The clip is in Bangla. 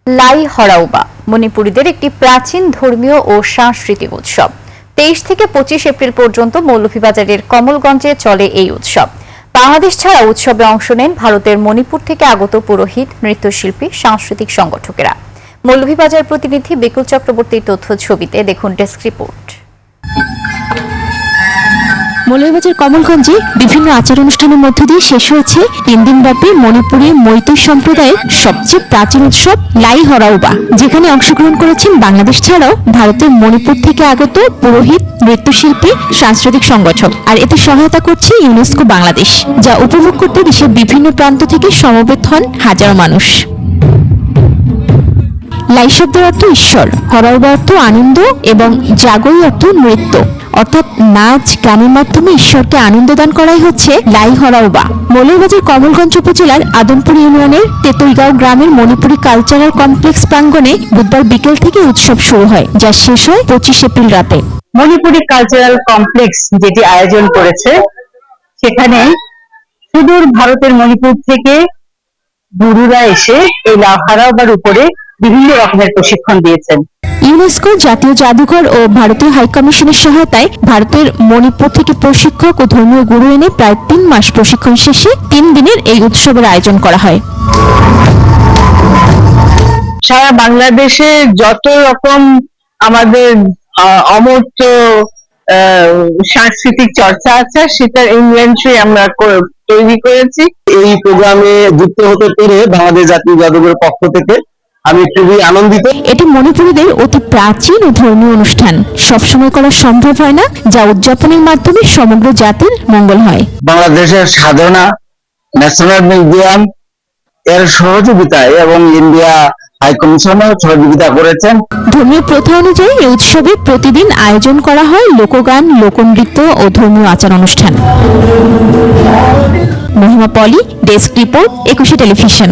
লাই হরাওবা মণিপুরীদের একটি প্রাচীন ধর্মীয় ও সাংস্কৃতিক উৎসব। 23 থেকে 25 এপ্রিল পর্যন্ত মৌলভীবাজারের কমলগঞ্জে চলে এই উৎসব। বাংলাদেশ ছাড়া উৎসবে অংশ নেন ভারতের মণিপুর থেকে আগত পুরোহিত, নৃত্যশিল্পী, সাংস্কৃতিক সংগঠকেরা। মৌলভীবাজার প্রতিনিধি বিকুল চক্রবর্তীর তথ্য ছবিতে দেখুন ডেস্ক রিপোর্ট। মৌলভীবাজার কমলগঞ্জে বিভিন্ন আচার অনুষ্ঠানের মধ্য দিয়ে শেষ হয়েছে 3 দিনব্যাপী মণিপুরী মৈতৈ সম্প্রদায়ের সবচেয়ে প্রাচীন উৎসব লাই হরাওবা, যেখানে অংশগ্রহণ করেছেন বাংলাদেশ ছাড়াও ভারতের মণিপুর থেকে আগত পুরোহিত, নৃত্যশিল্পী, সাংস্কৃতিক সংগঠক। আর এতে সহায়তা করছে ইউনেস্কো বাংলাদেশ, যা উপভোগ করতে দেশের বিভিন্ন প্রান্ত থেকে সমবেত হন হাজারো মানুষ। লাই শব্দের অর্থ ঈশ্বর, হরাওবা অর্থ আনন্দ এবং জাগই অর্থ নৃত্য, অর্থাৎ নাচ গানের মাধ্যমে ঈশ্বরকে আনন্দ দান করাই হচ্ছে লাই হরাওবা। মৌলভীবাজার কমলগঞ্জ উপজেলার আদমপুর ইউনিয়নের তেতুইগাঁও গ্রামের মণিপুরী কালচারাল কমপ্লেক্স প্রাঙ্গণে বুধবার বিকেল থেকে উৎসব শুরু হয়, যা শেষ হয় 25 এপ্রিল রাতে। মণিপুরী কালচারাল কমপ্লেক্স যেটি আয়োজন করেছে, সেখানে সুদূর ভারতের মণিপুর থেকে গুরুরা এসে এই লাই হরাওবার উপরে বিভিন্ন রকমের প্রশিক্ষণ দিয়েছেন। ইউনেস্কো, জাতীয় জাদুঘর ও ভারতীয় হাইকমিশনের সহায়তায় ভারতের মণিপুর থেকে প্রশিক্ষক ও ধর্মীয় গুরু এনে প্রায় 3 মাস প্রশিক্ষণ শেষে 3 দিনের এই উৎসবের আয়োজন করা হয়। সারা বাংলাদেশে যত রকম আমাদের অমূর্ত সাংস্কৃতিক চর্চা আছে, সেটার ইনভেন্টরি আমরা তৈরি করেছি। এই প্রোগ্রামে যুক্ত হতে পেরে বাংলাদেশ জাতীয় জাদুঘরের পক্ষ থেকে আমি খুবই আনন্দিত। এটি মণিপুরীদের অতি প্রাচীন ও ধর্মীয় অনুষ্ঠান, সবসময় করা সম্ভব হয় না, যা উদযাপনের মাধ্যমে সমগ্র জাতির মঙ্গল হয়। বাংলাদেশের সাধনা ন্যাশনাল মিউজিয়াম এর সহযোগিতায় এবং ইন্ডিয়া হাইকমিশনও সহযোগিতা করেছেন। ধর্মীয় প্রথা অনুযায়ী এই উৎসবে প্রতিদিন আয়োজন করা হয় লোকগান, লোকনৃত্য ও ধর্মীয় আচার অনুষ্ঠান। মহিমা পলি, ডেস্ক রিপোর্ট, 21 টেলিভিশন।